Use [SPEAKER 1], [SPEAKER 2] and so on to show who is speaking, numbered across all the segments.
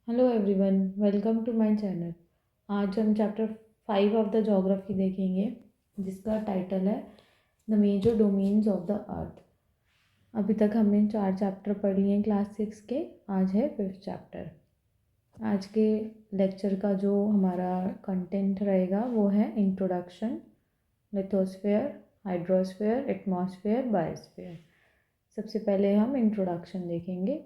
[SPEAKER 1] Hello everyone, welcome to my channel. आज हम chapter 5 of the geography देखेंगे, जिसका टाइटल है the major domains of the earth. अभी तक हमने 4 चैप्टर पढ़ लिए हैं क्लास 6 के। आज है 5th चैप्टर। आज के लेक्चर का जो हमारा कंटेंट रहेगा वो है introduction, lithosphere, hydrosphere, atmosphere, biosphere. सबसे पहले हम इंट्रोडक्शन देखेंगे।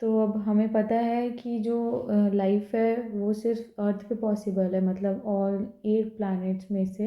[SPEAKER 1] तो अब हमें पता है कि जो लाइफ है वो सिर्फ अर्थ पे पॉसिबल है, मतलब ऑल 8 प्लैनेट्स में से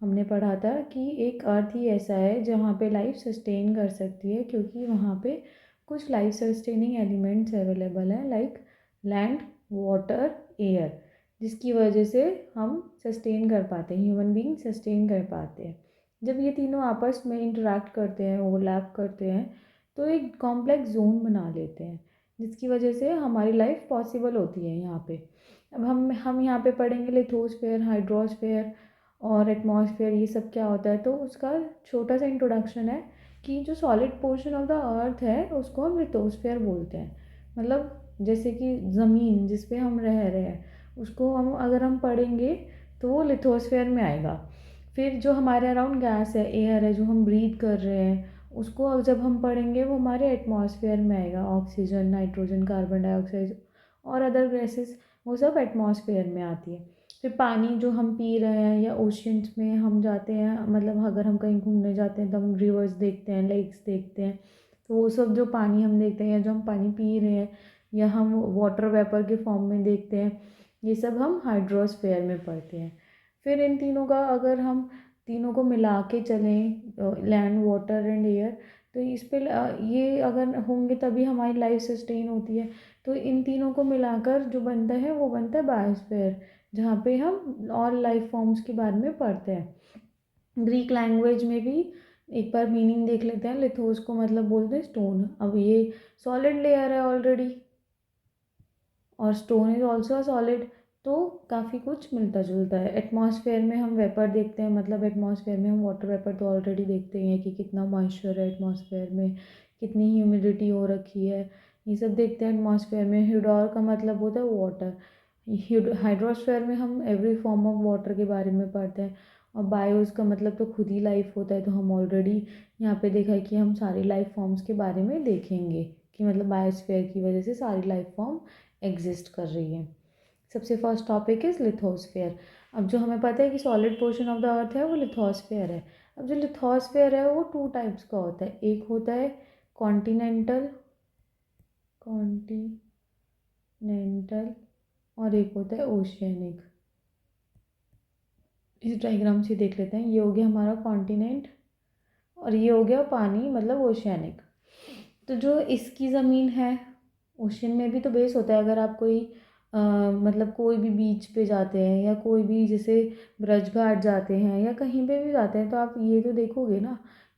[SPEAKER 1] हमने पढ़ा था कि एक अर्थ ही ऐसा है जहाँ पे लाइफ सस्टेन कर सकती है, क्योंकि वहाँ पे कुछ लाइफ सस्टेनिंग एलिमेंट्स अवेलेबल हैं, लाइक लैंड, वाटर, एयर, जिसकी वजह से हम सस्टेन कर पाते हैं, ह्यूमन बीइंग सस्टेन कर पाते हैं। जब ये तीनों आपस में इंटरेक्ट करते हैं, ओवरलैप करते हैं, तो एक कॉम्प्लेक्स जोन बना लेते हैं, जिसकी वजह से हमारी लाइफ पॉसिबल होती है यहाँ पे। अब हम यहाँ पे पढ़ेंगे लिथोस्फेयर, हाइड्रोस्फेयर और एटमॉस्फेयर, ये सब क्या होता है। तो उसका छोटा सा इंट्रोडक्शन है कि जो सॉलिड पोर्शन ऑफ द अर्थ है उसको हम लिथोस्फेयर बोलते हैं। मतलब जैसे कि ज़मीन जिस पे हम रह रहे हैं, उसको अगर हम पढ़ेंगे तो वो लिथोस्फेयर में आएगा। फिर जो हमारे अराउंड गैस है, एयर है, जो हम ब्रीथ कर रहे हैं, उसको अब जब हम पढ़ेंगे वो हमारे एटमॉस्फेयर में आएगा। ऑक्सीजन, नाइट्रोजन, कार्बन डाइऑक्साइड और अदर गैसेस, वो सब एटमॉस्फेयर में आती है। फिर पानी जो हम पी रहे हैं या ओशियंस में हम जाते हैं, मतलब अगर हम कहीं घूमने जाते हैं तो हम रिवर्स देखते हैं, लेक्स देखते हैं, तो वो सब जो पानी हम देखते हैं या जो हम पानी पी रहे हैं या हम वाटर वेपर के फॉर्म में देखते हैं, ये सब हम हाइड्रोस्फेयर में पढ़ते हैं। फिर इन तीनों का अगर हम तीनों को मिला के चलें, लैंड, वाटर एंड एयर, तो इस पे ये अगर होंगे तभी हमारी लाइफ सस्टेन होती है। तो इन तीनों को मिलाकर जो बनता है वो बनता है बायोस्फेयर, जहाँ पे हम ऑल लाइफ फॉर्म्स के बारे में पढ़ते हैं। ग्रीक लैंग्वेज में भी एक बार मीनिंग देख लेते हैं। लिथोस को मतलब बोलते हैं स्टोन। अब ये सॉलिड लेयर है ऑलरेडी, और stone is also a solid, तो काफ़ी कुछ मिलता जुलता है। एटमॉस्फेयर में हम वेपर देखते हैं, मतलब एटमॉस्फेयर में हम वाटर वेपर तो ऑलरेडी देखते हैं कि कितना मॉइस्चर है एटमॉस्फेयर में, कितनी ह्यूमिडिटी हो रखी है, ये सब देखते हैं एटमॉस्फेयर में। ह्यूडोर का मतलब होता है वाटर। हाइड्रोस्फेयर में हम एवरी फॉर्म ऑफ वाटर के बारे में पढ़ते हैं। और बायोस का मतलब तो खुद ही लाइफ होता है, तो हम ऑलरेडी यहाँ पे देखा है कि हम सारी लाइफ फॉर्म्स के बारे में देखेंगे कि मतलब बायोस्फेयर की वजह से सारी लाइफ फॉर्म एग्जिस्ट कर रही है। सबसे फर्स्ट टॉपिक इज लिथोस्फेयर। अब जो हमें पता है कि सॉलिड पोर्शन ऑफ द अर्थ है वो लिथोस्फेयर है। अब जो लिथोस्फेयर है वो 2 टाइप्स का होता है। एक होता है कॉन्टिनेंटल कॉन्टिनेंटल और एक होता है ओशियनिक। इस डायग्राम से देख लेते हैं। ये हो गया हमारा कॉन्टिनेंट और ये हो गया पानी, मतलब ओशियनिक। तो जो इसकी ज़मीन है, ओशन में भी तो बेस होता है। अगर आप कोई मतलब कोई भी बीच पे जाते हैं या कोई भी जैसे ब्रज घाट जाते हैं या कहीं पे भी जाते हैं, तो आप ये तो देखोगे ना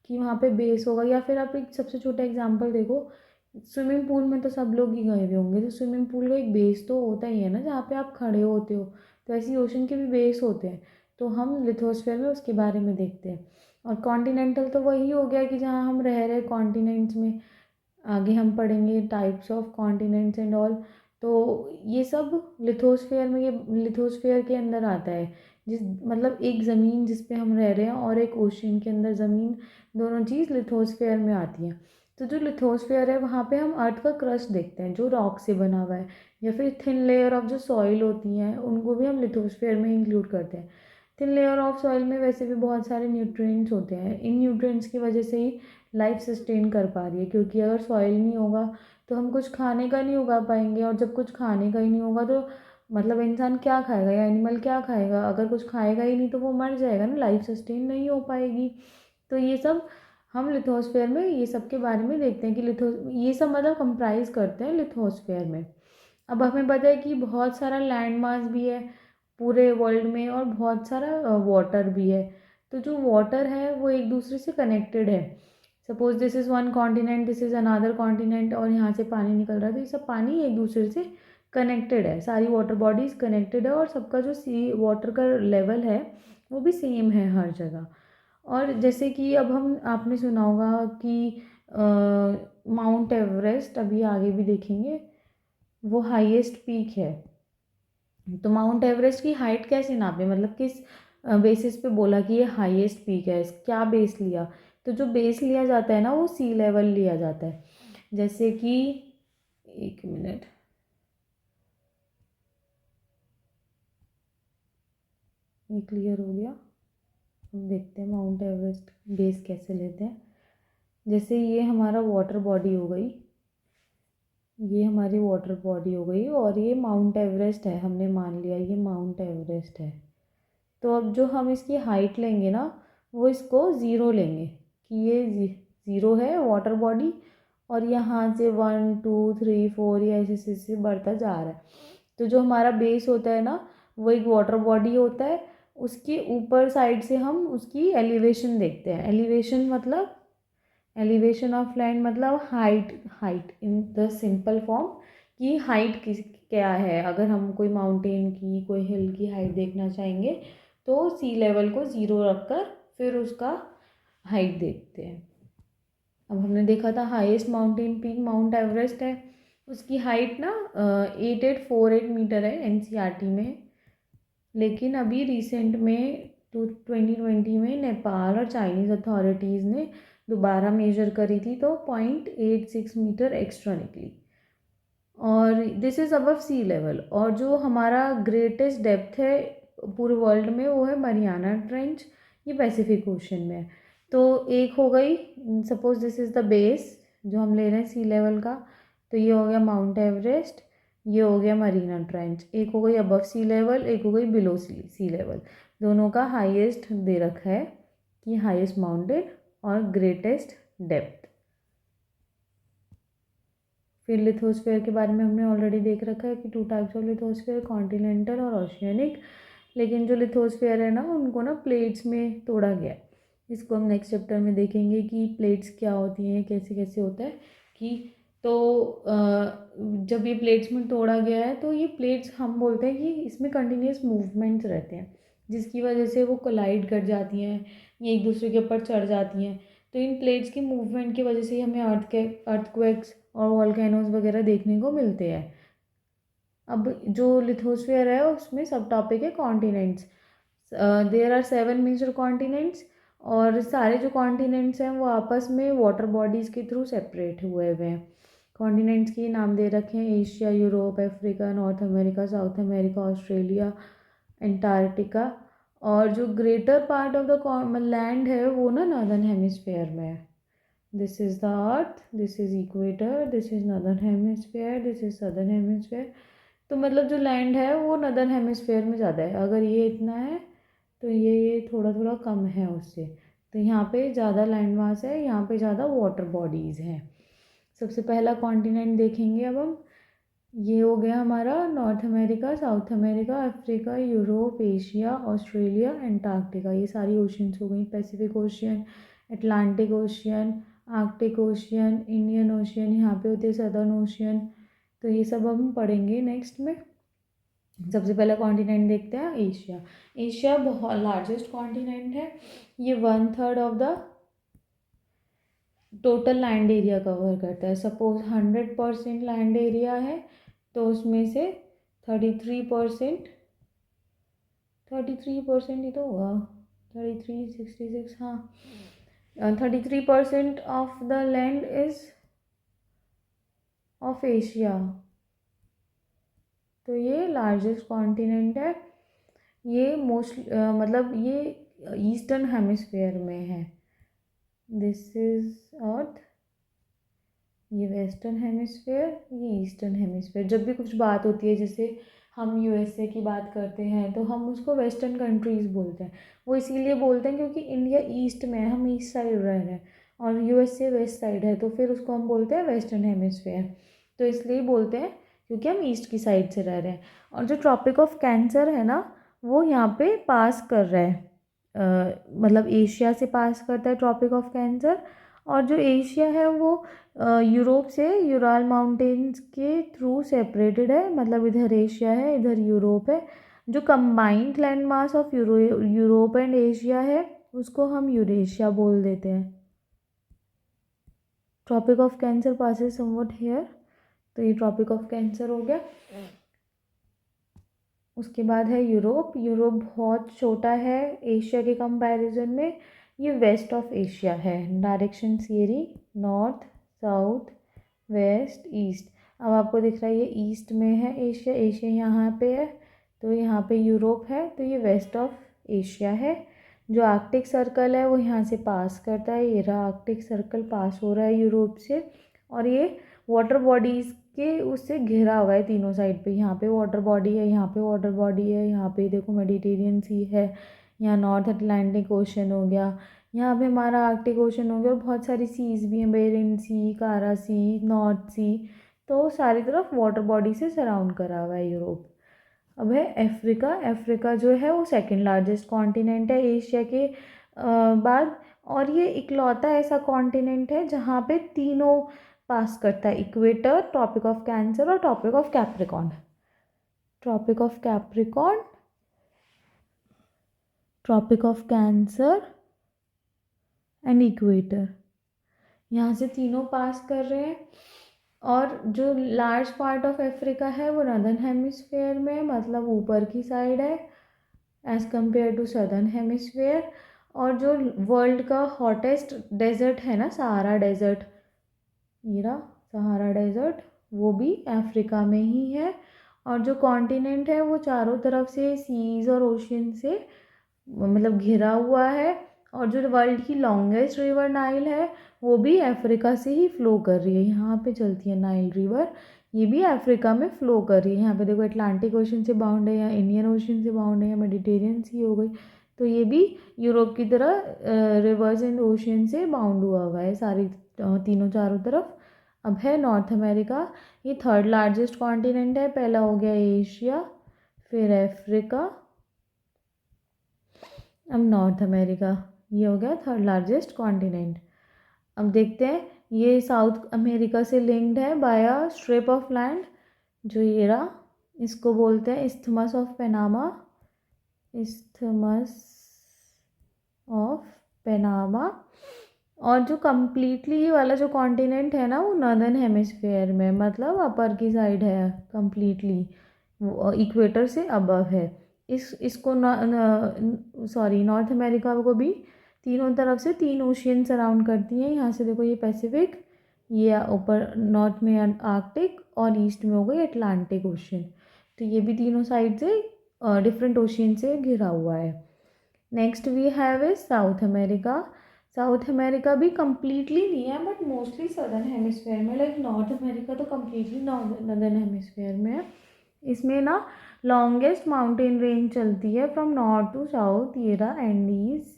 [SPEAKER 1] कि वहाँ पे बेस होगा। या फिर आप एक सबसे छोटा एग्जांपल देखो, स्विमिंग पूल में तो सब लोग ही गए हुए होंगे, तो स्विमिंग पूल का एक बेस तो होता ही है ना, जहाँ पे आप खड़े होते हो। तो ऐसे ओशन के भी बेस होते हैं, तो हम लिथोस्फेयर में उसके बारे में देखते हैं। और कॉन्टिनेंटल तो वही हो गया कि जहाँ हम रह रहे कॉन्टिनेंट्स में। आगे हम पढ़ेंगे types of continents and all, तो ये सब लिथोस्फेयर में, ये लिथोस्फेयर के अंदर आता है। जिस मतलब एक ज़मीन जिस पे हम रह रहे हैं और एक ओशन के अंदर ज़मीन, दोनों चीज़ लिथोस्फेयर में आती हैं। तो जो लिथोस्फेयर है वहाँ पे हम अर्थ का क्रस्ट देखते हैं जो रॉक से बना हुआ है, या फिर थिन लेयर ऑफ जो सॉइल होती हैं उनको भी हम लिथोस्फेयर में इंक्लूड करते हैं। थिन लेयर ऑफ सॉइल में वैसे भी बहुत सारे न्यूट्रिएंट्स होते हैं। इन न्यूट्रिएंट्स की वजह से ही लाइफ सस्टेन कर पा रही है, क्योंकि अगर सॉइल नहीं होगा तो हम कुछ खाने का नहीं उगा पाएंगे, और जब कुछ खाने का ही नहीं होगा तो मतलब इंसान क्या खाएगा या एनिमल क्या खाएगा। अगर कुछ खाएगा ही नहीं तो वो मर जाएगा ना, लाइफ सस्टेन नहीं हो पाएगी। तो ये सब हम लिथोस्फेयर में ये सब के बारे में देखते हैं कि ये सब मतलब कंप्राइज करते हैं लिथोस्फेयर में। अब हमें पता है कि बहुत सारा लैंड मास भी है पूरे वर्ल्ड में और बहुत सारा वाटर भी है। तो जो वाटर है वो एक दूसरे से कनेक्टेड है। Suppose this is one continent, this is another continent, और यहाँ से पानी निकल रहा है, तो ये सब पानी एक दूसरे से कनेक्टेड है। सारी वाटर बॉडीज कनेक्टेड है और सबका जो सी वाटर का लेवल है वो भी सेम है हर जगह। और जैसे कि अब हम आपने सुना होगा कि माउंट एवरेस्ट अभी आगे भी देखेंगे, वो हाईएस्ट पीक है। तो माउंट एवरेस्ट की हाइट कैसे नापे, मतलब किस बेसिस पे बोला कि ये हाईएस्ट पीक है, क्या बेस लिया? तो जो बेस लिया जाता है ना वो सी लेवल लिया जाता है। जैसे कि एक मिनट, ये क्लियर हो गया। हम देखते हैं माउंट एवरेस्ट बेस कैसे लेते हैं। जैसे ये हमारा वाटर बॉडी हो गई, ये हमारी वाटर बॉडी हो गई, और ये माउंट एवरेस्ट है, हमने मान लिया ये माउंट एवरेस्ट है। तो अब जो हम इसकी हाइट लेंगे ना, वो इसको ज़ीरो लेंगे कि ये ज़ीरो है वाटर बॉडी, और यहाँ से 1 2 3 4 ये ऐसे ऐसे बढ़ता जा रहा है। तो जो हमारा बेस होता है ना, वो एक वाटर बॉडी होता है। उसके ऊपर साइड से हम उसकी एलिवेशन देखते हैं। एलिवेशन मतलब एलिवेशन ऑफ लैंड मतलब height, height in the simple form कि हाइट किस क्या है। अगर हम कोई माउंटेन की, कोई हिल की हाइट देखना चाहेंगे तो सी लेवल को ज़ीरो रखकर फिर उसका हाइट देखते हैं। अब हमने देखा था highest mountain peak mount Everest है, उसकी हाइट ना 8848 मीटर है एनसीईआरटी में। लेकिन अभी रिसेंट में 2020 में नेपाल और चाइनीज़ अथॉरिटीज़ ने दोबारा मेजर करी थी तो 0.86 मीटर एक्स्ट्रा निकली, और this is above sea level. और जो हमारा ग्रेटेस्ट डेप्थ है पूरे वर्ल्ड में वो है मरियाना ट्रेंच, ये पैसिफिक ओशन में है। तो एक हो गई, suppose this is the base जो हम ले रहे हैं सी लेवल का, तो ये हो गया माउंट एवरेस्ट, ये हो गया मरीना ट्रेंच। एक हो गई अबव सी लेवल, एक हो गई बिलो सी लेवल। दोनों का हाईएस्ट दे रखा है कि हाईएस्ट माउंटेन और ग्रेटेस्ट डेप्थ। फिर लिथोस्फीयर के बारे में हमने ऑलरेडी देख रखा है कि 2 टाइप्स ऑफ लिथोस्फीयर, कॉन्टिनेंटल और ओशियनिक। लेकिन जो लिथोस्फीयर है ना, उनको ना प्लेट्स में तोड़ा गया है। इसको हम नेक्स्ट चैप्टर में देखेंगे कि प्लेट्स क्या होती हैं, कैसे कैसे होता है कि तो जब ये प्लेट्स में तोड़ा गया है तो ये प्लेट्स हम बोलते हैं कि इसमें कंटिन्यूस मूवमेंट्स रहते हैं, जिसकी वजह से वो कोलाइड कर जाती हैं, ये एक दूसरे के ऊपर चढ़ जाती हैं। तो इन प्लेट्स की मूवमेंट की वजह से ही हमें अर्थक्वेक्स और वॉल्केनोज वगैरह देखने को मिलते हैं। अब जो लिथोस्फीयर है उसमें सब टॉपिक है continents. There are 7 major continents, और सारे जो कॉन्टिनेंट्स हैं वो आपस में वाटर बॉडीज़ के थ्रू सेपरेट हुए हुए हैं। कॉन्टिनेंट्स के नाम दे रखे हैं Asia, Europe, Africa, North America, South America, Australia, Antarctica. और जो greater part of the land है वो ना नॉर्दर्न हेमिस्फेयर में है। This is the earth, this is equator, this is northern hemisphere, this is southern hemisphere. तो मतलब जो लैंड है वो नॉर्दर्न हेमिस्फेयर में ज़्यादा है। अगर ये इतना है तो ये थोड़ा थोड़ा कम है उससे। तो यहाँ पे ज़्यादा लैंड मास है, यहाँ पे ज़्यादा वाटर बॉडीज़ हैं। सबसे पहला कॉन्टिनेंट देखेंगे अब हम। ये हो गया हमारा north America, South America, Africa, Europe, Asia, Australia, Antarctica. ये सारी ओशंस हो गई। Pacific ocean, Atlantic ocean, Arctic ocean, Indian ocean, यहाँ पे होते हैं सदर्न ओशियन। तो ये सब हम पढ़ेंगे नेक्स्ट में। सबसे पहला कॉन्टिनेंट देखते हैं एशिया। एशिया बहुत लार्जेस्ट कॉन्टिनेंट है। ये 1/3 of the total land area cover करता है। सपोज 100% लैंड एरिया है तो उसमें से 33% 33% ही तो होगा, 33 66, हाँ 33% of the land is of Asia. तो ये लार्जेस्ट कॉन्टिनेंट है। ये मोस्ट मतलब ये ईस्टर्न हेमिस्फेयर में है। दिस इज अर्थ, ये वेस्टर्न हेमिस्फेयर, ये ईस्टर्न हेमिस्फेयर। जब भी कुछ बात होती है, जैसे हम यूएसए की बात करते हैं तो हम उसको वेस्टर्न कंट्रीज़ बोलते हैं। वो इसीलिए बोलते हैं क्योंकि इंडिया ईस्ट में है, हम ईस्ट साइड रह रहे हैं, और यूएसए वेस्ट साइड है, तो फिर उसको हम बोलते हैं वेस्टर्न हेमिस्फेयर। तो इसलिए बोलते हैं क्योंकि हम ईस्ट की साइड से रह रहे हैं। और जो ट्रॉपिक ऑफ कैंसर है ना, वो यहाँ पे पास कर रहा है, मतलब एशिया से पास करता है ट्रॉपिक ऑफ कैंसर। और जो एशिया है वो यूरोप से यूराल माउंटेन्स के थ्रू सेपरेटेड है, मतलब इधर एशिया है, इधर यूरोप है। जो combined land mass of Europe and Asia है उसको हम यूरेशिया बोल देते हैं। Tropic of Cancer passes somewhat here, तो ये ट्रॉपिक ऑफ कैंसर हो गया। उसके बाद है यूरोप। यूरोप बहुत छोटा है एशिया के कंपैरिजन में, ये वेस्ट ऑफ एशिया है। डायरेक्शन सीरी नॉर्थ, साउथ, वेस्ट, ईस्ट। अब आपको दिख रहा है ये ईस्ट में है एशिया, एशिया यहाँ पे है, तो यहाँ पे यूरोप है, तो ये वेस्ट ऑफ एशिया है। जो आर्कटिक सर्कल है वो यहाँ से पास करता है, ये रहा आर्कटिक सर्कल पास हो रहा है यूरोप से, और ये वाटर बॉडीज़ के उससे घिरा हुआ है तीनों साइड पे। यहाँ पे वाटर बॉडी है, यहाँ पे वाटर बॉडी है, यहाँ पे देखो मेडिटेरियन सी है, यहाँ नॉर्थ अटलांटिक ओशन हो गया, यहाँ पे हमारा आर्कटिक ओशन हो गया, और बहुत सारी सीज़ भी हैं, बेरिन सी, कारा सी, नॉर्थ सी, तो सारी तरफ वाटर बॉडी से सराउंड करा हुआ है यूरोप। अब है अफ्रीका। अफ्रीका जो है वो सेकंड लार्जेस्ट कॉन्टिनेंट है एशिया के बाद, और ये इकलौता ऐसा कॉन्टिनेंट है जहाँ पे तीनों पास करता है, इक्वेटर, ट्रॉपिक ऑफ कैंसर और Tropic of Capricorn. Tropic of Capricorn, Tropic of Cancer and equator, यहाँ से तीनों पास कर रहे हैं। और जो लार्ज पार्ट ऑफ अफ्रीका है वो नॉर्दर्न हेमिस्फेयर में, मतलब ऊपर की साइड है as compared to southern hemisphere. और जो वर्ल्ड का हॉटेस्ट डेजर्ट है ना, सहारा डेजर्ट, हीरा सहारा डेजर्ट, वो भी अफ्रीका में ही है। और जो कॉन्टिनेंट है वो चारों तरफ से सीज और ओशियन से मतलब घिरा हुआ है। और जो वर्ल्ड की लॉन्गेस्ट रिवर नाइल है वो भी अफ्रीका से ही फ़्लो कर रही है, यहाँ पे चलती है नाइल रिवर, ये भी अफ्रीका में फ़्लो कर रही है। यहाँ पे देखो अटलांटिक ओशन से बाउंड है, या इंडियन ओशन से बाउंड है, या मेडिटेरियन सी हो गई, तो ये भी यूरोप की तरह रिवर्स एंड ओशन से बाउंड हुआ है सारी तीनों चारों तरफ। अब है नॉर्थ अमेरिका, ये थर्ड लार्जेस्ट कॉन्टिनेंट है, पहला हो गया एशिया, फिर अफ्रीका, अब नॉर्थ अमेरिका, ये हो गया थर्ड लार्जेस्ट कॉन्टिनेंट। अब देखते हैं, ये साउथ अमेरिका से लिंक्ड है by a strip of land, जो ये रहा, इसको बोलते हैं isthmus of Panama, isthmus of Panama. और जो कम्प्लीटली ये वाला जो कॉन्टिनेंट है ना वो नॉर्दर्न हेमिस्फेयर में, मतलब अपर की साइड है कम्प्लीटली, वो इक्वेटर से अबव है। इसको सॉरी नॉर्थ अमेरिका को भी तीनों तरफ से तीन ओशियन सराउंड करती हैं। यहाँ से देखो ये पैसिफिक, ये ऊपर नॉर्थ में आर्कटिक, और ईस्ट में हो गई अटलांटिक ओशियन, तो ये भी तीनों साइड से डिफरेंट ओशियन से घिरा हुआ है। Next we have is South America. South America भी कम्प्लीटली नहीं है बट मोस्टली सदर्न हेमिस्फेयर में, लाइक नॉर्थ अमेरिका तो कम्प्लीटली नॉर्दर्न हेमिस्फेयर में है। इसमें ना लॉन्गेस्ट माउंटेन रेंज चलती है फ्रॉम नॉर्थ टू साउथ, ये रहा एंडीज,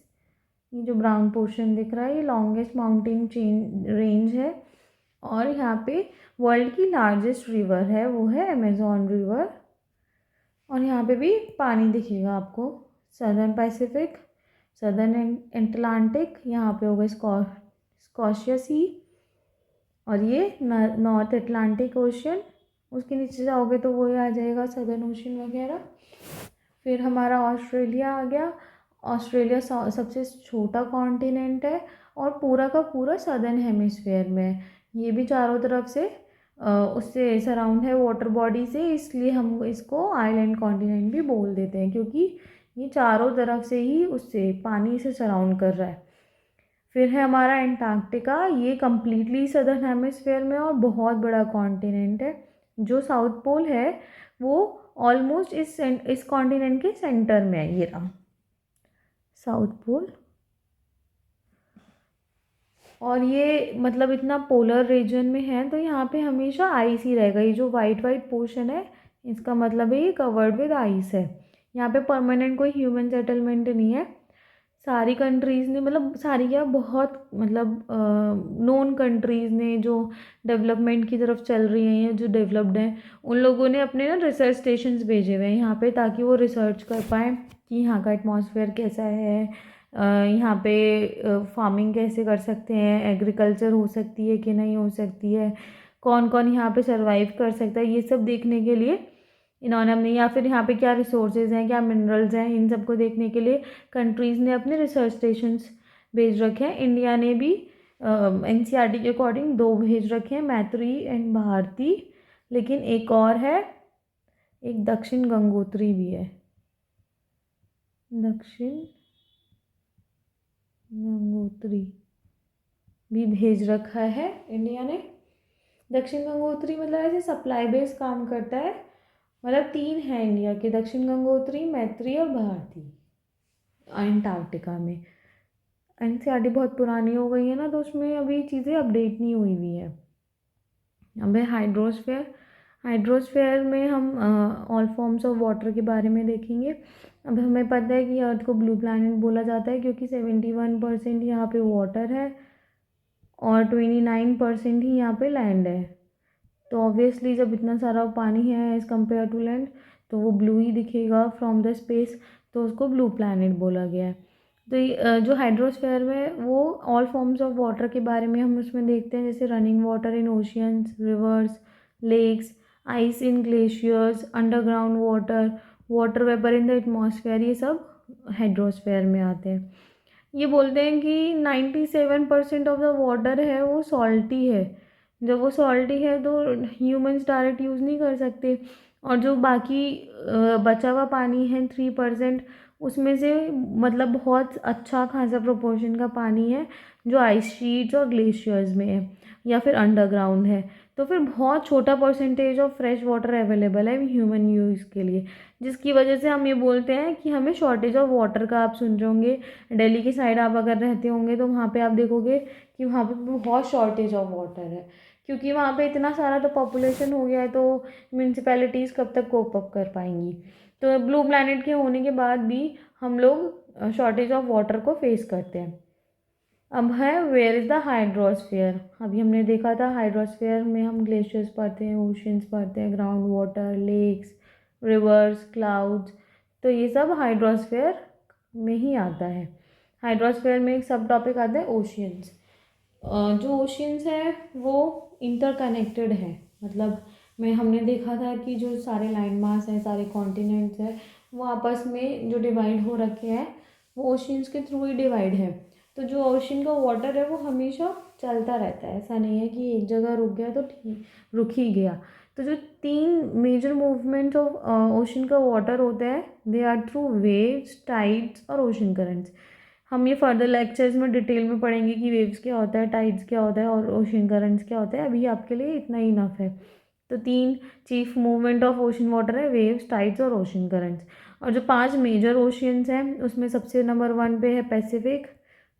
[SPEAKER 1] ये जो ब्राउन पोर्शन दिख रहा है ये लॉन्गेस्ट माउंटेन चेन रेंज है। और यहाँ पे वर्ल्ड की लार्जेस्ट रिवर है वो है अमेजॉन रिवर। और यहाँ पे भी पानी दिखेगा आपको, सदर्न पैसिफिक, सदर्न अटलांटिक, यहाँ पे होगा स्कॉशिया सी, और ये नॉर्थ अटलांटिक ओशन, उसके नीचे जाओगे तो वो आ जाएगा सदर्न ओशन वगैरह। फिर हमारा ऑस्ट्रेलिया आ गया। ऑस्ट्रेलिया सबसे छोटा कॉन्टिनेंट है और पूरा का पूरा सदर्न हेमिस्फेयर में है। ये भी चारों तरफ से उससे सराउंड है वाटर बॉडी से, इसलिए हम इसको आइलैंड कॉन्टिनेंट भी बोल देते हैं, क्योंकि ये चारों तरफ से ही उससे पानी से सराउंड कर रहा है। फिर है हमारा एंटार्क्टिका, ये कम्प्लीटली सदर्न हेमिस्फेयर में और बहुत बड़ा कॉन्टिनेंट है। जो साउथ पोल है वो ऑलमोस्ट इस कॉन्टिनेंट के सेंटर में है, ये रहा साउथ पोल। और ये मतलब इतना पोलर रीजन में है तो यहाँ पे हमेशा आइस ही रहेगा। ये जो वाइट वाइट पोर्शन है इसका मतलब है ये कवर्ड विद आइस है। यहाँ पे परमानेंट कोई ह्यूमन सेटलमेंट नहीं है। सारी कंट्रीज़ ने, मतलब सारी क्या, बहुत मतलब नोन कंट्रीज़ ने जो डेवलपमेंट की तरफ चल रही हैं या जो डेवलप्ड हैं, उन लोगों ने अपने ना रिसर्च स्टेशंस भेजे हुए हैं यहाँ पे, ताकि वो रिसर्च कर पाएँ कि यहाँ का एटमॉस्फेयर कैसा है, यहाँ पे फार्मिंग कैसे कर सकते हैं, एग्रीकल्चर हो सकती है कि नहीं हो सकती है, कौन कौन यहाँ पे सर्वाइव कर सकता है, ये सब देखने के लिए इन्होंने अपने, या फिर यहाँ पे क्या रिसोर्सेज हैं, क्या मिनरल्स हैं, इन सबको देखने के लिए कंट्रीज़ ने अपने रिसर्च स्टेशंस भेज रखे हैं। इंडिया ने भी एनसीईआरटी के अकॉर्डिंग 2 भेज रखे हैं, मैत्री एंड भारती, लेकिन एक और है, एक दक्षिण गंगोत्री भी है, दक्षिण गंगोत्री भी भेज रखा है इंडिया ने। दक्षिण गंगोत्री मतलब ऐसे सप्लाई बेस काम करता है, मतलब 3 है इंडिया के, दक्षिण गंगोत्री, मैत्री और भारती, अंटार्कटिका में। एनसीईआरटी बहुत पुरानी हो गई है ना, तो उसमें अभी चीज़ें अपडेट नहीं हुई हुई है। अब है हाइड्रोस्फीयर। हाइड्रोस्फीयर में हम ऑल फॉर्म्स ऑफ वाटर के बारे में देखेंगे। अब हमें पता है कि अर्थ को ब्लू प्लैनेट बोला जाता है क्योंकि 71% यहाँ पे वाटर है और 29% ही यहाँ पे लैंड है। तो ऑब्वियसली जब इतना सारा पानी है एज़ कम्पेयर टू लैंड, तो वो ब्लू ही दिखेगा फ्रॉम द स्पेस, तो उसको ब्लू प्लैनेट बोला गया है। तो ये जो हाइड्रोस्फीयर में वो ऑल फॉर्म्स ऑफ वाटर के बारे में हम उसमें देखते हैं, जैसे running water in oceans, rivers, lakes, ice in glaciers, underground water, water vapour in the atmosphere, ये सब हाइड्रोस्फीयर में आते हैं। ये बोलते हैं कि 97% ऑफ द वाटर है वो सॉल्टी है। जब वो सॉल्टी है तो ह्यूमंस डायरेक्ट यूज़ नहीं कर सकते, और जो बाकी बचा हुआ पानी है 3%, उसमें से मतलब बहुत अच्छा खासा प्रोपोर्शन का पानी है जो आइस शीट्स और ग्लेशियर्स में है या फिर अंडरग्राउंड है। तो फिर बहुत छोटा percentage of fresh water available है ह्यूमन यूज़ के लिए, जिसकी वजह से हम ये बोलते हैं कि हमें शॉर्टेज ऑफ वाटर का। आप सुन रहे होंगे दिल्ली की साइड आप अगर रहते होंगे तो वहाँ पे आप देखोगे कि वहाँ पे बहुत शॉर्टेज ऑफ वाटर है, क्योंकि वहाँ पे इतना सारा तो पॉपुलेशन हो गया है, तो म्यूनसिपैलिटीज़ कब तक कोप अप कर पाएंगी। तो ब्लू प्लैनेट के होने के बाद भी हम लोग शॉर्टेज ऑफ वाटर को फेस करते हैं। अब है वेयर इज़ द हाइड्रोस्फीयर। अभी हमने देखा था हाइड्रोस्फीयर में हम ग्लेशियर्स पढ़ते हैं, ओशंस पढ़ते हैं, ground water, lakes, rivers, clouds, तो ये सब हाइड्रोस्फीयर में ही आता है। हाइड्रोस्फीयर में एक सब टॉपिक आता है ओशियंस। जो ओशियंस है वो इंटरकनेक्टेड है, मतलब में हमने देखा था कि जो सारे लैंड मास हैं, सारे कॉन्टिनेंट्स हैं, वो आपस में जो डिवाइड हो रखे हैं वो ओशियंस के थ्रू ही डिवाइड है। तो जो ओशन का वाटर है वो हमेशा चलता रहता है, ऐसा नहीं है कि एक जगह रुक गया तो ठीक रुक ही गया। तो जो 3 मेजर मूवमेंट ऑफ ओशन का वाटर होता है, they are through waves, tides और ओशन करंट्स। हम ये फर्दर लेक्चर्स में डिटेल में पढ़ेंगे कि वेव्स क्या होता है, टाइड्स क्या होता है और ओशन करंट्स क्या होता है। अभी आपके लिए इतना ही इनफ है। तो 3 chief movement of ocean water है, वेव्स, टाइड्स और ओशन करंट्स। और जो 5 मेजर ओशियंस हैं उसमें सबसे नंबर 1 पे है पैसिफिक,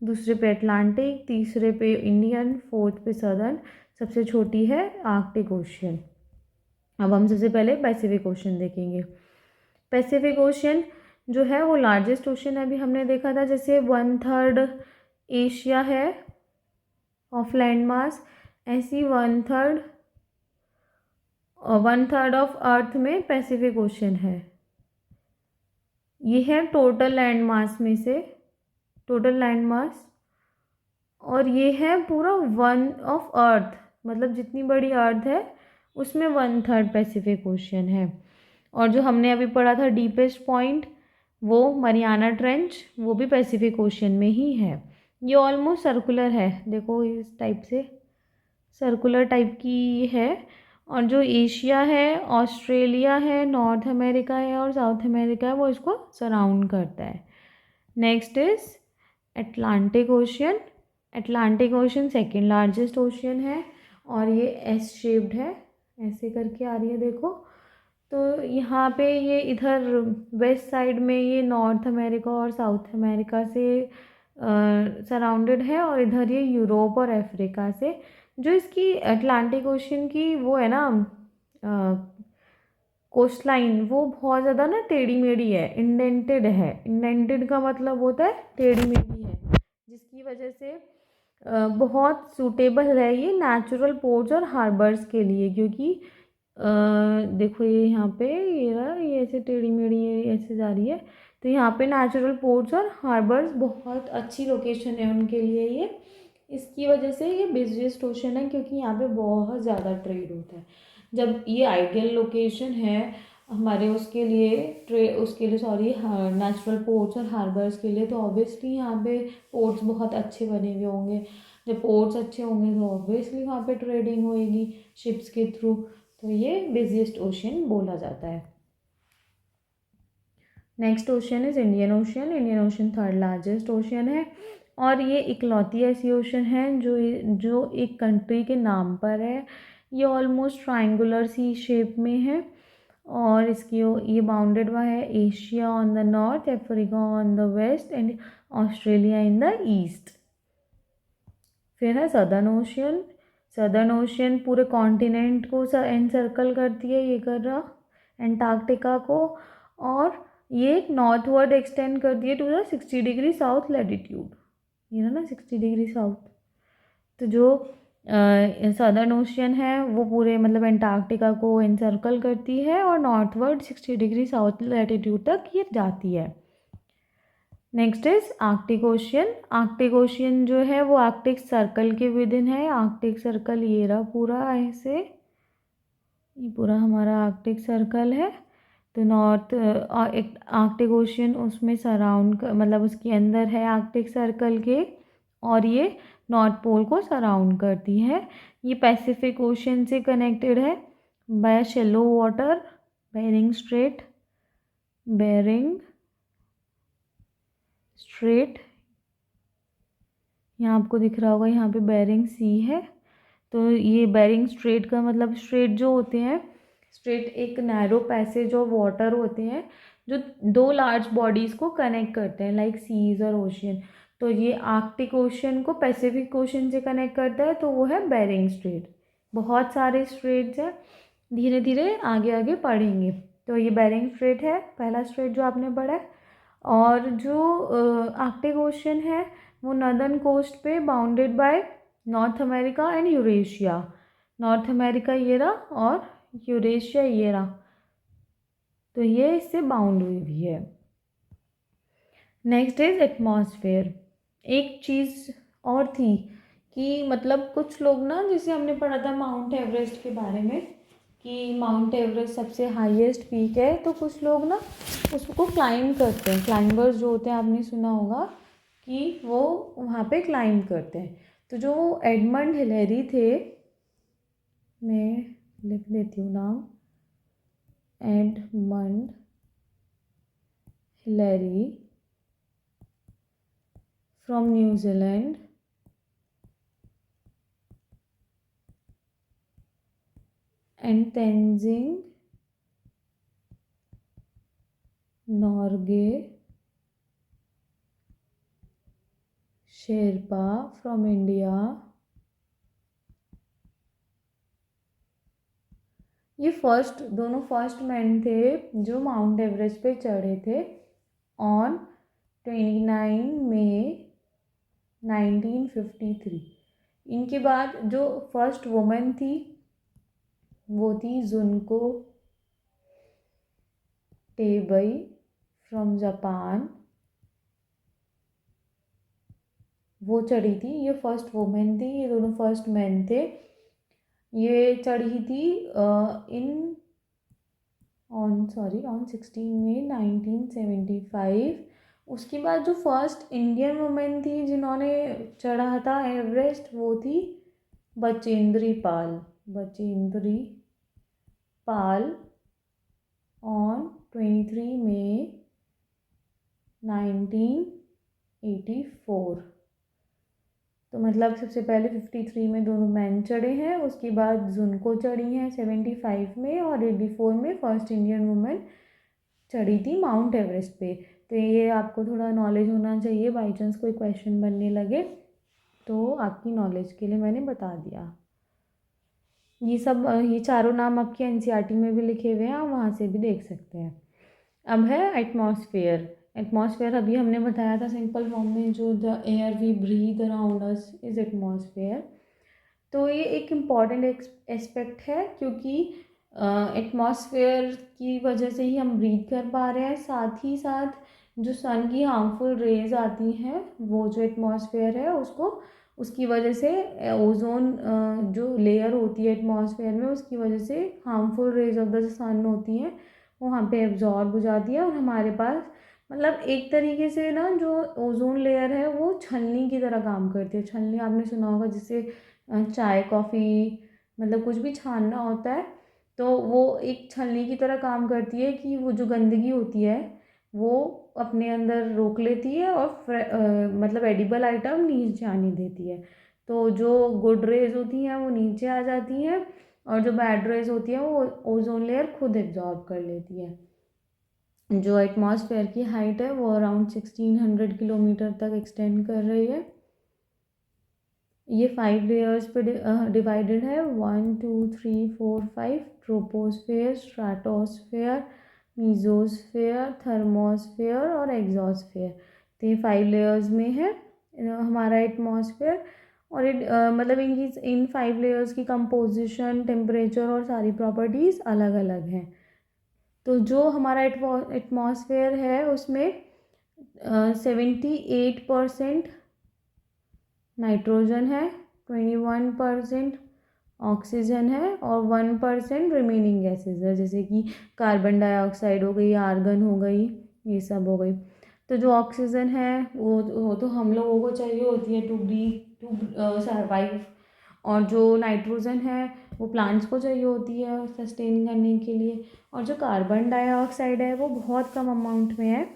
[SPEAKER 1] दूसरे पे अटलांटिक, तीसरे पे इंडियन, फोर्थ पे सदर्न, सबसे छोटी है आर्कटिक ओशियन। अब हम सबसे पहले पैसिफिक ओशन देखेंगे। पैसिफिक ओशियन जो है वो लार्जेस्ट ओशन है। अभी हमने देखा था जैसे 1/3 एशिया है ऑफ लैंड मास, ऐसी 1/3 ऑफ अर्थ में पैसिफिक ओशन है। ये है टोटल लैंड मास में से, टोटल लैंड मास, और ये है पूरा 1 ऑफ अर्थ, मतलब जितनी बड़ी अर्थ है उसमें 1/3 पैसिफिक ओशियन है। और जो हमने अभी पढ़ा था डीपेस्ट पॉइंट, वो मरियाना ट्रेंच, वो भी पैसिफिक ओशियन में ही है। ये ऑलमोस्ट सर्कुलर है, देखो इस टाइप से सर्कुलर टाइप की है। और जो एशिया है, ऑस्ट्रेलिया है, नॉर्थ अमेरिका है और साउथ अमेरिका है, वो इसको सराउंड करता है। Next is Atlantic ocean. Atlantic ocean second largest ocean है और ये एस शेप्ड है, ऐसे करके आ रही है देखो। तो यहाँ पे ये इधर वेस्ट साइड में ये नॉर्थ अमेरिका और साउथ अमेरिका से सराउंडेड है, और इधर ये यूरोप और अफ्रीका से। जो इसकी अटलांटिक ओशियन की वो है ना कोस्ट लाइन, वो बहुत ज़्यादा ना टेढ़ी मेढ़ी है, इंडेंटेड है। इंडेंटेड का मतलब होता है टेढ़ी मेढ़ी है, जिसकी वजह से बहुत सूटेबल है ये नेचुरल पोर्ट्स और हार्बर्स के लिए, क्योंकि देखो ये यहाँ पे ये रहा, ये ऐसे टेढ़ी मेढ़ी ये ऐसे जा रही है, तो यहाँ पे नेचुरल पोर्ट्स और हार्बर्स बहुत अच्छी लोकेशन है उनके लिए ये। इसकी वजह से ये बिजिएस्ट ओशन है, क्योंकि यहाँ पे बहुत ज़्यादा ट्रेड होता है। जब ये आइडियल लोकेशन है हमारे उसके लिए सॉरी नेचुरल पोर्ट्स और हार्बर्स के लिए, तो ऑब्वियसली यहाँ पे पोर्ट्स बहुत अच्छे बने हुए होंगे। जब पोर्ट्स अच्छे होंगे तो ऑब्वियसली वहाँ पे ट्रेडिंग होएगी शिप्स के थ्रू, तो ये बिजिएस्ट ओशियन बोला जाता है। Next ocean is Indian ocean. Indian ocean third largest ocean है और ये इकलौती ऐसी ओशन है जो एक कंट्री के नाम पर है। ये ऑलमोस्ट ट्रायंगुलर सी शेप में है और इसकी ये बाउंडेड हुआ है Asia on the north, Africa on the west and Australia in the east. फिर है सदर्न ओशियन। सदर्न ओशियन पूरे कॉन्टिनेंट को एनसर्कल करती है, ये कर रहा एंटार्क्टिका को, और ये नॉर्थवर्ड एक्सटेंड करती है to the 60 degree south latitude, ये ना 60 डिग्री साउथ। तो जो सदर्न ओशियन है वो पूरे मतलब एंटार्क्टिका को एनसर्कल करती है और नॉर्थवर्ड 60 डिग्री साउथ लैटिट्यूड तक ये जाती है। Next is Arctic ocean. Arctic ocean जो है वो आर्कटिक सर्कल के विद इन है। आर्कटिक सर्कल ये रहा पूरा ऐसे, ये पूरा हमारा आर्कटिक सर्कल है। तो नॉर्थ एक आर्कटिक ओशियन उसमें सराउंड मतलब उसके अंदर है आर्कटिक सर्कल के, और ये नॉर्थ पोल को सराउंड करती है। ये पैसिफिक ओशियन से कनेक्टेड है by shallow water, Bering Strait, Bering Strait, यहाँ आपको दिख रहा होगा यहाँ पे बेरिंग सी है। तो ये बेरिंग स्ट्रेट का मतलब स्ट्रेट जो होते हैं, स्ट्रेट एक नैरो पैसेज ऑफ वाटर होते हैं जो दो लार्ज बॉडीज़ को कनेक्ट करते हैं लाइक सीज और ओशियन। तो ये आर्कटिक ओशियन को पैसिफिक ओशियन से कनेक्ट करता है, तो वो है बेरिंग स्ट्रेट। बहुत सारे स्ट्रेट्स हैं, धीरे धीरे आगे आगे पढ़ेंगे। तो ये बेरिंग स्ट्रेट है पहला स्ट्रेट जो आपने पढ़ा है। और जो आर्कटिक ओशियन है वो नॉर्दर्न कोस्ट पे bounded by north America and Eurasia. North America ये रहा और यूरेशिया ये रहा, तो ये इससे बाउंड हुई भी है। Next is atmosphere. एक चीज़ और थी कि मतलब कुछ लोग ना, जैसे हमने पढ़ा था माउंट एवरेस्ट के बारे में कि माउंट एवरेस्ट सबसे हाईएस्ट पीक है, तो कुछ लोग ना उसको क्लाइंब करते हैं। क्लाइंबर्स जो होते हैं आपने सुना होगा कि वो वहाँ पे क्लाइंब करते हैं। तो जो एडमंड हिलेरी थे, मैं लिख देती हूँ नाम, Edmund Hillary from New Zealand and Tenzing Norgay Sherpa from India, ये दोनों फर्स्ट मैन थे जो माउंट एवरेस्ट पे चढ़े थे ऑन 29 मई 1953। इनके बाद जो फर्स्ट वुमेन थी वो थी जुनको टेबई फ्रॉम जापान, वो चढ़ी थी। ये फर्स्ट वुमेन थी, ये दोनों फर्स्ट मैन थे। ये चढ़ी थी ऑन 16 मई 1975। उसके बाद जो फर्स्ट इंडियन वुमेन थी जिन्होंने चढ़ा था एवरेस्ट वो थी बचेंद्री पाल ऑन 23 मई 1984। तो मतलब सबसे पहले 53 में दोनों मैन चढ़े हैं, उसके बाद जुनको चढ़ी हैं 75 में, और 84 में फर्स्ट इंडियन वुमेन चढ़ी थी माउंट एवरेस्ट पे। तो ये आपको थोड़ा नॉलेज होना चाहिए, बाई चांस कोई क्वेश्चन बनने लगे तो आपकी नॉलेज के लिए मैंने बता दिया। ये चारों नाम आपके एनसीईआरटी में भी लिखे हुए हैं, आप वहाँ से भी देख सकते हैं। अब है एटमॉस्फेयर। एटमॉस्फेयर अभी हमने बताया था सिंपल फॉर्म में, जो the air we breathe around us is atmosphere. तो ये एक इम्पॉर्टेंट एस्पेक्ट है क्योंकि एटमॉस्फेयर की वजह से ही हम ब्रीथ कर पा रहे हैं। साथ ही साथ जो सन की हार्मफुल रेज आती हैं वो जो एटमॉस्फेयर है उसकी वजह से ओजोन जो लेयर होती है एटमॉस्फेयर में, उसकी वजह से हार्मफुल रेज ऑफ द सन होती हैं वो वहाँ पे एब्जॉर्ब हो जाती है और हमारे पास मतलब एक तरीके से ना जो ओजोन लेयर है वो छलनी की तरह काम करती है। छलनी आपने सुना होगा, जिससे चाय कॉफ़ी मतलब कुछ भी छानना होता है तो वो एक छलनी की तरह काम करती है कि वो जो गंदगी होती है वो अपने अंदर रोक लेती है और मतलब एडिबल आइटम नीचे आने देती है। तो जो गुड रेज होती हैं वो नीचे आ जाती हैं और जो बैड रेज होती हैं वो ओजोन लेयर खुद एब्जॉर्ब कर लेती है। जो एटमॉस्फेयर की हाइट है वो अराउंड 1600 किलोमीटर तक एक्सटेंड कर रही है। ये 5 लेयर्स पे डिवाइडेड है, 1 2 3 4 5। ट्रोपोस्फेयर, स्ट्राटोस्फेयर, मीजोस्फेयर, थर्मोस्फेयर और एग्जोस्फेयर। तो ये 5 लेयर्स में है हमारा एटमॉस्फेयर। और मतलब इन 5 लेयर्स की कंपोजिशन, टेम्परेचर और सारी प्रॉपर्टीज़ अलग अलग हैं। तो जो हमारा एटमॉस्फेयर है उसमें 78% नाइट्रोजन है, 21% ऑक्सीजन है और 1% रिमेनिंग गैसेज है, जैसे कि कार्बन डाइऑक्साइड हो गई, आर्गन हो गई, ये सब हो गई। तो जो ऑक्सीजन है वो तो हम लोगों को चाहिए होती है टू सर्वाइव। और जो नाइट्रोजन है वो प्लांट्स को चाहिए होती है सस्टेन करने के लिए। और जो कार्बन डाइऑक्साइड है वो बहुत कम अमाउंट में है,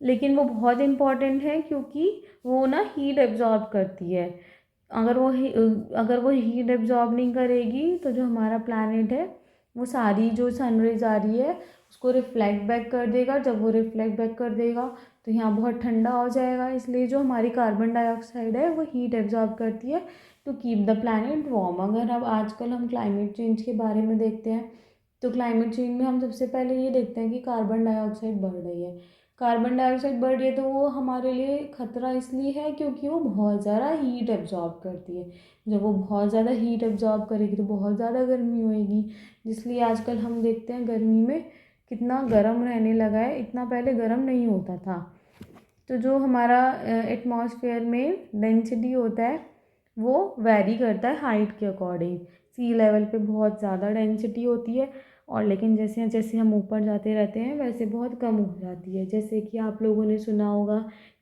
[SPEAKER 1] लेकिन वो बहुत इम्पॉर्टेंट है क्योंकि वो ना हीट एब्जॉर्ब करती है। अगर वो हीट एब्जॉर्ब नहीं करेगी तो जो हमारा प्लैनेट है वो सारी जो सनरेज आ रही है उसको रिफ्लेक्ट बैक कर देगा। जब वो रिफ्लेक्ट बैक कर देगा तो यहाँ बहुत ठंडा हो जाएगा, इसलिए जो हमारी कार्बन डाइऑक्साइड है वो हीट एब्जॉर्ब करती है to keep the planet warm. अगर अब आजकल हम क्लाइमेट चेंज के बारे में देखते हैं तो क्लाइमेट चेंज में हम सबसे पहले ये देखते हैं कि कार्बन डाइऑक्साइड बढ़ रही है। कार्बन डाइऑक्साइड बढ़ रही है तो वो हमारे लिए खतरा इसलिए है क्योंकि वो बहुत ज़्यादा हीट एब्जॉर्ब करती है। जब वो बहुत ज़्यादा हीट एब्जॉर्ब करेगी तो बहुत ज़्यादा गर्मी होएगी, जिसलिए आजकल हम देखते हैं गर्मी में कितना गर्म रहने लगा है, इतना पहले गर्म नहीं होता था। तो जो हमारा एटमॉस्फेयर में डेंसिटी होता है वो वैरी करता है हाइट के अकॉर्डिंग। सी लेवल पे बहुत ज़्यादा डेंसिटी होती है और लेकिन जैसे जैसे हम ऊपर जाते रहते हैं वैसे बहुत कम हो जाती है। जैसे कि आप लोगों ने सुना होगा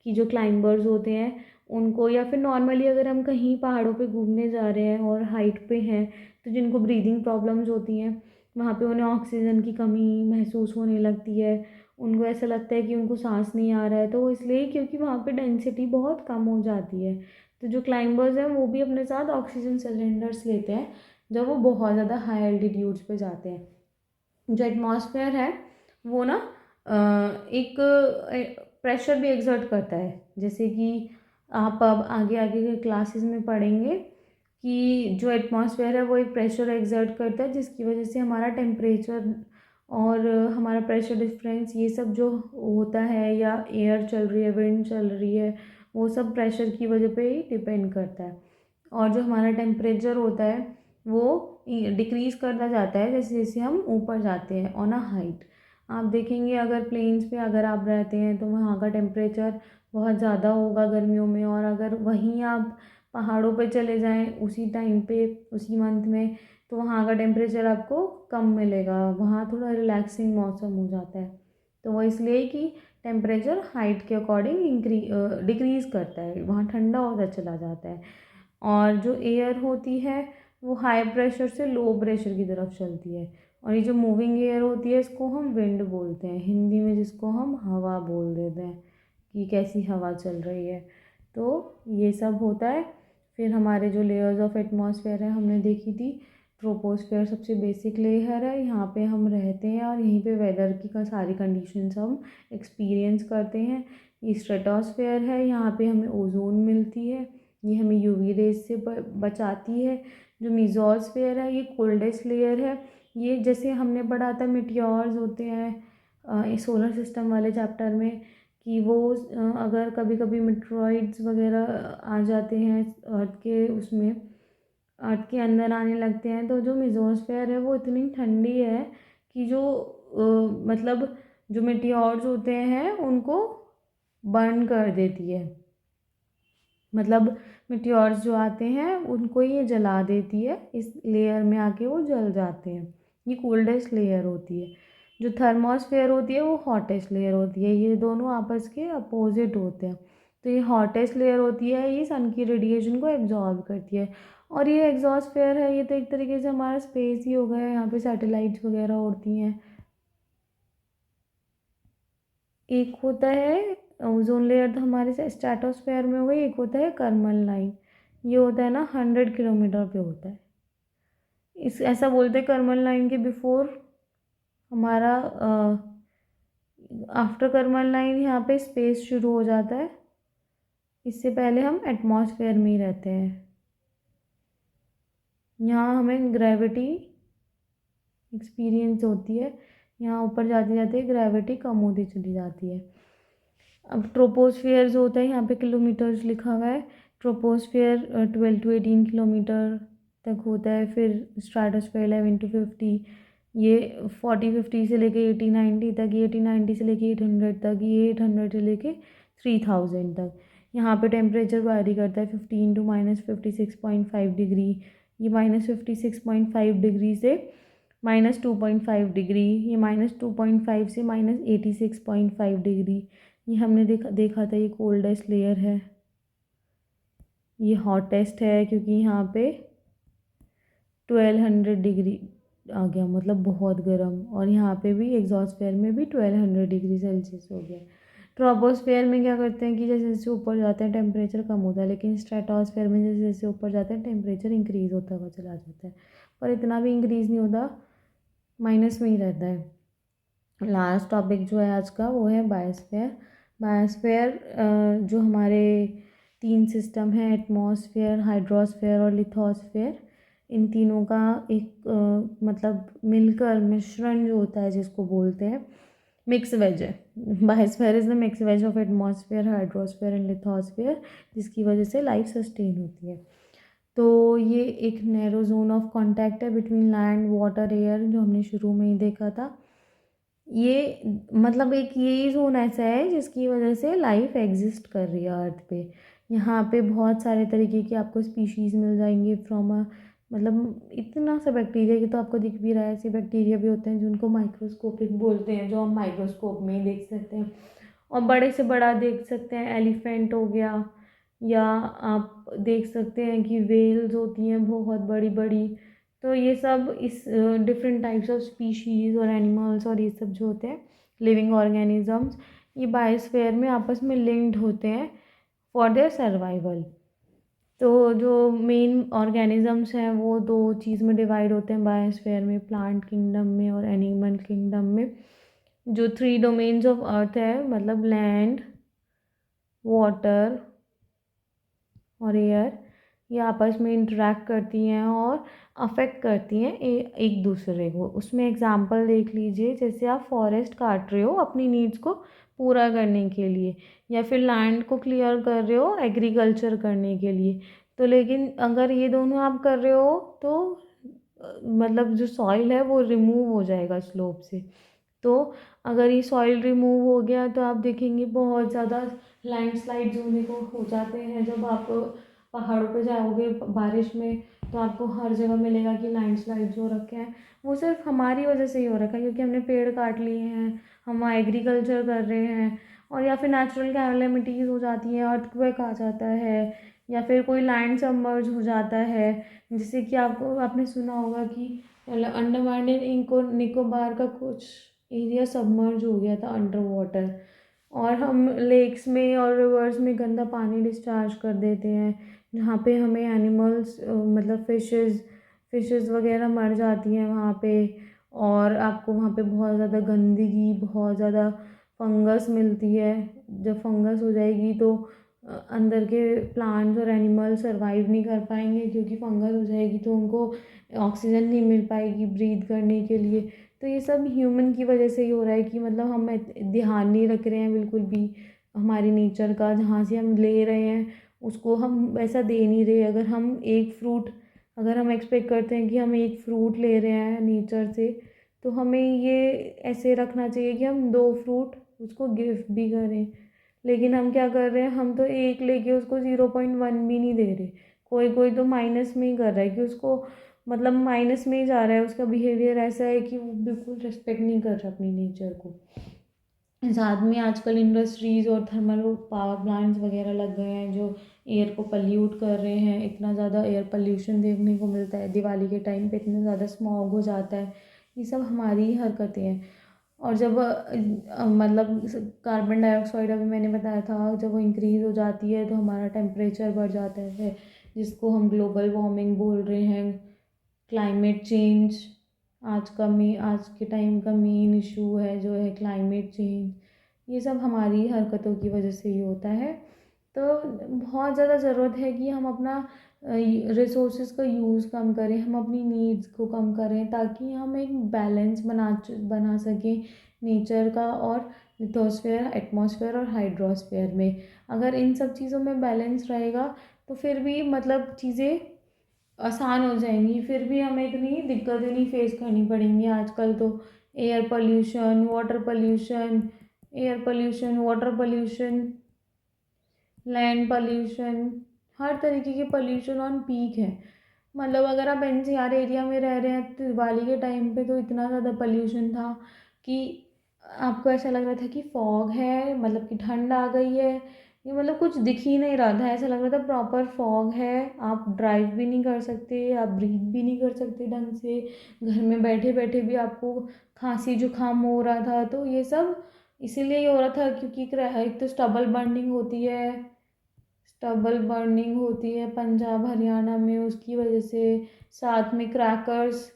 [SPEAKER 1] कि जो क्लाइंबर्स होते हैं उनको, या फिर नॉर्मली अगर हम कहीं पहाड़ों पे घूमने जा रहे हैं और हाइट पे हैं तो जिनको ब्रीदिंग प्रॉब्लम्स होती हैं वहाँ पे उन्हें ऑक्सीजन की कमी महसूस होने लगती है। उनको ऐसा लगता है कि उनको सांस नहीं आ रहा है, तो इसलिए क्योंकि वहाँ पे डेंसिटी बहुत कम हो जाती है। तो जो क्लाइंबर्स हैं वो भी अपने साथ ऑक्सीजन सिलेंडर्स लेते हैं जब वो बहुत ज़्यादा हाई एल्टीट्यूड्स पे जाते हैं। जो एटमॉस्फेयर है वो ना एक प्रेशर भी एक्सर्ट करता है, जैसे कि आप अब आगे आगे के क्लासेस में पढ़ेंगे कि जो एटमॉस्फेयर है वो एक प्रेशर एक्सर्ट करता है जिसकी वजह से हमारा टेम्परेचर और हमारा प्रेशर डिफरेंस ये सब जो होता है, या एयर चल रही है, विंड चल रही है, वो सब प्रेशर की वजह पे ही डिपेंड करता है। और जो हमारा टेम्परेचर होता है वो डिक्रीज़ करता जाता है जैसे जैसे हम ऊपर जाते हैं ऑन अ हाइट। आप देखेंगे अगर प्लेन्स पे अगर आप रहते हैं तो वहाँ का टेम्परेचर बहुत ज़्यादा होगा गर्मियों में, और अगर वहीं आप पहाड़ों पे चले जाएं उसी टाइम पे उसी मंथ में तो वहाँ का टेम्परेचर आपको कम मिलेगा, वहाँ थोड़ा रिलैक्सिंग मौसम हो जाता है। तो वो इसलिए कि टेम्परेचर हाइट के अकॉर्डिंग डिक्रीज़ करता है, वहाँ ठंडा होता चला जाता है। और जो एयर होती है वो हाई प्रेशर से लो प्रेशर की तरफ चलती है। और ये जो मूविंग एयर होती है इसको हम विंड बोलते हैं हिंदी में, जिसको हम हवा बोल देते हैं कि कैसी हवा चल रही है। तो ये सब होता है। फिर हमारे जो लेयर्स ऑफ एटमॉस्फेयर है हमने देखी थी। ट्रोपोस्फेयर सबसे बेसिक लेयर है, यहाँ पे हम रहते हैं और यहीं पे वेदर की सारी कंडीशंस हम एक्सपीरियंस करते हैं। ये स्ट्रेटोस्फेयर है, यहाँ पे हमें ओजोन मिलती है, ये हमें यूवी रेज से बचाती है। जो मीजोस्फेयर है ये कोल्डेस्ट लेयर है। ये जैसे हमने पढ़ा था मिटियोर्स होते हैं सोलर सिस्टम वाले चैप्टर में कि वो अगर कभी कभी मिट्रॉइड्स वगैरह आ जाते हैं अर्थ के उसमें, अर्थ के अंदर आने लगते हैं, तो जो मेसोस्फेयर है वो इतनी ठंडी है कि जो मतलब जो मेटियोर्स होते हैं उनको बर्न कर देती है। मतलब मेटियोर्स जो आते हैं उनको ये जला देती है, इस लेयर में आके वो जल जाते हैं। ये कोल्डेस्ट लेयर होती है। जो थर्मोस्फेयर होती है वो हॉटेस्ट लेयर होती है, ये दोनों आपस के अपोजिट होते हैं। तो ये हॉटेस्ट लेयर होती है, ये सन की रेडिएशन को एब्जॉर्ब करती है। और ये एग्जॉस्फेयर है, ये तो एक तरीके से हमारा स्पेस ही हो गया है, यहाँ पे सैटेलाइट्स वगैरह उड़ती हैं। एक होता है ओजोन लेयर, तो हमारे स्ट्रेटोस्फेयर में हो गई। एक होता है कर्मल लाइन, ये होता है ना 100 किलोमीटर पे होता है। इस ऐसा बोलते हैं कर्मल लाइन के बिफोर हमारा आफ्टर कर्मल लाइन यहाँ पे स्पेस शुरू हो जाता है। इससे पहले हम एटमॉस्फेयर में ही रहते हैं। यहाँ हमें ग्रेविटी एक्सपीरियंस होती है, यहाँ ऊपर जाते जाते ग्रेविटी कम होती चली जाती है। अब ट्रोपोस्फियर जो होता है, यहाँ पे किलोमीटर्स लिखा हुआ है। ट्रोपोस्फियर 12 to 18 किलोमीटर तक होता है। फिर स्ट्रेटोस्फियर 11 to 50, ये 40-50 से लेके 80-90 तक, ये 80-90 से लेके 800 तक, ये 800 से लेके 3000 तक। यहाँ पे टेम्परेचर वारी करता है 15 to -56.5 डिग्री। ये -56.5 डिग्री से -2.5 डिग्री, ये -2.5 से -86.5 डिग्री। ये हमने देखा था, ये कोल्डेस्ट लेयर है। ये हॉटेस्ट है क्योंकि यहाँ पे 1200 डिग्री आ गया, मतलब बहुत गर्म। और यहाँ पे भी एग्जॉस्फेयर में भी 1200 डिग्री सेल्सियस हो गया। ट्रोपोस्फेयर में क्या करते हैं कि जैसे जैसे ऊपर जाते हैं टेम्परेचर कम होता है, लेकिन स्ट्रेटोस्फेयर में जैसे जैसे ऊपर जाते हैं टेम्परेचर इंक्रीज़ होता हुआ चला जाता है, पर इतना भी इंक्रीज़ नहीं होता, माइनस में ही रहता है। लास्ट टॉपिक जो है आज का वो है बायोस्फेयर। बायोस्फेयर जो हमारे 3 सिस्टम हैं, एटमॉस्फेयर, हाइड्रोस्फेयर और लिथोस्फेयर, इन तीनों का एक मतलब मिलकर मिश्रण जो होता है जिसको बोलते हैं मिक्स वेज है। Biosphere is the mix ways of atmosphere, hydrosphere and lithosphere, जिसकी वजह से लाइफ सस्टेन होती है। तो ये एक नैरो जोन ऑफ कॉन्टैक्ट है बिटवीन लैंड, वाटर, एयर, जो हमने शुरू में ही देखा था। ये मतलब एक यही जोन ऐसा है जिसकी वजह से लाइफ एग्जिस्ट कर रही है अर्थ पे। यहाँ पे बहुत सारे तरीके की आपको स्पीशीज़ मिल जाएंगी फ्रॉम अ, मतलब इतना सा बैक्टीरिया की तो आपको दिख भी रहा है। ऐसे बैक्टीरिया भी होते हैं जिनको माइक्रोस्कोपिक बोलते हैं, जो हम माइक्रोस्कोप में ही देख सकते हैं। और बड़े से बड़ा देख सकते हैं, एलिफेंट हो गया, या आप देख सकते हैं कि वेल्स होती हैं बहुत बड़ी बड़ी। तो ये सब इस डिफरेंट टाइप्स ऑफ स्पीशीज़ और एनिमल्स और ये सब जो होते हैं लिविंग ऑर्गेनिजम्स, ये बायोस्फीयर में आपस में लिंक्ड होते हैं फॉर देयर सर्वाइवल। तो जो मेन ऑर्गेनिजम्स हैं वो 2 चीज़ में डिवाइड होते हैं बायोस्फीयर में, प्लांट किंगडम में और एनिमल किंगडम में। जो 3 डोमेन्स ऑफ अर्थ है, मतलब लैंड, वाटर और एयर, ये आपस में इंटरेक्ट करती हैं और अफेक्ट करती हैं एक दूसरे को। उसमें एग्जांपल देख लीजिए, जैसे आप फॉरेस्ट काट रहे हो अपनी नीड्स को पूरा करने के लिए, या फिर लैंड को क्लियर कर रहे हो एग्रीकल्चर करने के लिए। तो लेकिन अगर ये दोनों आप कर रहे हो तो मतलब जो सॉइल है वो रिमूव हो जाएगा स्लोप से। तो अगर ये सॉइल रिमूव हो गया तो आप देखेंगे बहुत ज़्यादा लैंडस्लाइड्स होने को हो जाते हैं। जब आप पहाड़ों पे जाओगे बारिश में तो आपको हर जगह मिलेगा कि लैंडस्लाइड्स हो रखे हैं। वो सिर्फ हमारी वजह से ही हो रखा है, क्योंकि हमने पेड़ काट लिए हैं, हम एग्रीकल्चर कर रहे हैं। और या फिर नेचुरल कैलेमिटीज़ हो जाती हैं, अर्थक्वेक आ जाता है, या फिर कोई लैंड सबमर्ज हो जाता है। जैसे कि आपने सुना होगा कि अंडमान एंड निकोबार का कुछ एरिया सबमर्ज हो गया था अंडर वाटर। और हम लेक्स में और रिवर्स में गंदा पानी डिस्चार्ज कर देते हैं, जहाँ पे हमें एनिमल्स मतलब फिशेस वगैरह मर जाती हैं वहाँ पे। और आपको वहाँ पे बहुत ज़्यादा गंदगी, बहुत ज़्यादा फंगस मिलती है। जब फंगस हो जाएगी तो अंदर के प्लांट्स और एनिमल सर्वाइव नहीं कर पाएंगे, क्योंकि फंगस हो जाएगी तो उनको ऑक्सीजन नहीं मिल पाएगी ब्रीथ करने के लिए। तो ये सब ह्यूमन की वजह से ही हो रहा है कि मतलब हम ध्यान नहीं रख रहे हैं बिल्कुल भी हमारी नेचर का। जहाँ से हम ले रहे हैं उसको हम वैसा दे नहीं रहे। अगर हम एक्सपेक्ट करते हैं कि हम एक फ्रूट ले रहे हैं नेचर से, तो हमें ये ऐसे रखना चाहिए कि हम 2 फ्रूट उसको गिफ्ट भी करें। लेकिन हम क्या कर रहे हैं, हम तो एक लेके उसको 0.1 भी नहीं दे रहे। कोई कोई तो माइनस में ही कर रहा है कि उसको मतलब माइनस में ही जा रहा है, उसका बिहेवियर ऐसा है कि वो बिल्कुल रिस्पेक्ट नहीं कर रहा अपनी नेचर को। साथ में आजकल इंडस्ट्रीज़ और थर्मल पावर प्लांट्स वगैरह लग गए हैं जो एयर को पल्यूट कर रहे हैं। इतना ज़्यादा एयर पल्यूशन देखने को मिलता है, दिवाली के टाइम पे इतना ज़्यादा स्मॉग हो जाता है। ये सब हमारी ही हरकतें हैं। और जब मतलब कार्बन डाइऑक्साइड अभी मैंने बताया था, जब वो इंक्रीज़ हो जाती है तो हमारा टेम्परेचर बढ़ जाता है, जिसको हम ग्लोबल वार्मिंग बोल रहे हैं, क्लाइमेट चेंज। आज के टाइम का मेन इशू है जो है क्लाइमेट चेंज। ये सब हमारी हरकतों की वजह से ही होता है। तो बहुत ज़्यादा ज़रूरत है कि हम अपना रिसोर्सेज का यूज़ कम करें, हम अपनी नीड्स को कम करें, ताकि हम एक बैलेंस बना सकें नेचर का और लिथोस्फेयर, एटमॉस्फेयर और हाइड्रोस्फेयर में। अगर इन सब चीज़ों में बैलेंस रहेगा तो फिर भी मतलब चीज़ें आसान हो जाएंगी, फिर भी हमें इतनी दिक्कतें नहीं फेस करनी पड़ेंगी। आजकल तो air pollution, water pollution, land pollution, हर तरीके के पोल्यूशन ऑन पीक है। मतलब अगर आप एनसीआर एरिया में रह रहे हैं तो दिवाली के टाइम पे तो इतना ज़्यादा पोल्यूशन था कि आपको ऐसा लग रहा था कि फॉग है, मतलब कि ठंड आ गई है। ये मतलब कुछ दिख ही नहीं रहा था, ऐसा लग रहा था प्रॉपर फॉग है। आप ड्राइव भी नहीं कर सकते, आप ब्रीथ भी नहीं कर सकते ढंग से, घर में बैठे बैठे भी आपको खांसी जुकाम हो रहा था। तो ये सब इसीलिए ही हो रहा था क्योंकि एक तो स्टबल बर्निंग होती है पंजाब हरियाणा में, उसकी वजह से। साथ में क्रैकर्स,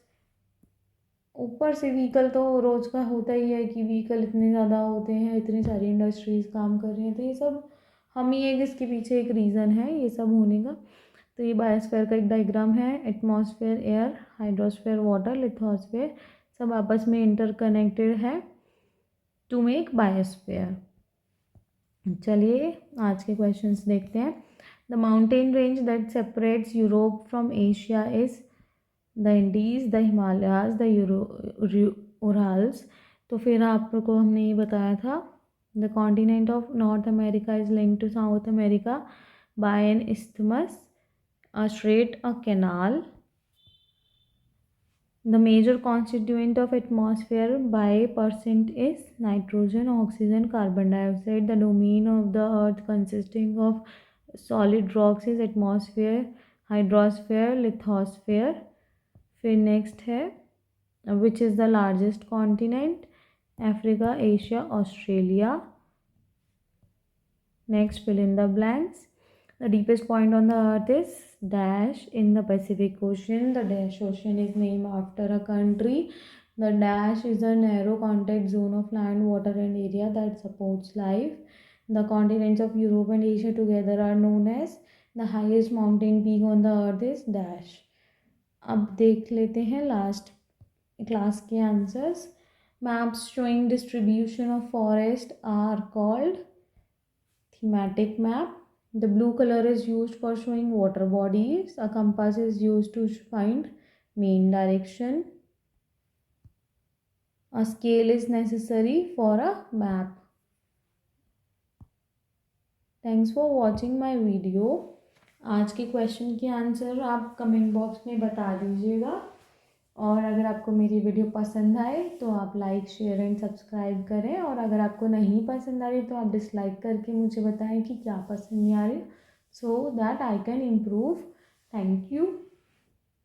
[SPEAKER 1] ऊपर से व्हीकल तो रोज़ का होता ही है कि व्हीकल इतने ज़्यादा होते हैं, इतनी सारी इंडस्ट्रीज़ काम कर रही हैं। तो ये सब हम ही एक इसके पीछे एक रीज़न है ये सब होने का। तो ये बायोस्फीयर का एक डायग्राम है। Atmosphere air, hydrosphere water, lithosphere सब आपस में इंटरकनेक्टेड है टू मेक बायोस्फीयर। चलिए आज के क्वेश्चंस देखते हैं। The mountain range that separates Europe from Asia is the Andes, the Himalayas, the Urals. तो फिर आपको हमने ये बताया था, the continent of North America is linked to South America by an isthmus, a strait, a canal. The major constituent of atmosphere by percent is nitrogen, oxygen, carbon dioxide. The domain of the earth consisting of solid rocks is atmosphere, hydrosphere, lithosphere. फिर next है which is the largest continent, Africa, Asia, Australia. Next fill in the blanks. The deepest point on the earth is dash in the Pacific Ocean. The dash ocean is named after a country. The dash is a narrow contact zone of land, water and area that supports life. The continents of Europe and Asia together are known as the highest mountain peak on the earth is dash. अब देख लेते हैं last class के answers. Maps showing distribution of forest are called thematic map. The blue color is used for showing water bodies. A compass is used to find main direction. A scale is necessary for a map. Thanks for watching my video. आज के question के answer आप comment box में बता दीजिएगा, और अगर आपको मेरी वीडियो पसंद आए तो आप लाइक, शेयर एंड सब्सक्राइब करें, और अगर आपको नहीं पसंद आ रही तो आप डिसलाइक करके मुझे बताएं कि क्या पसंद नहीं आ रही, so that I can improve. Thank you.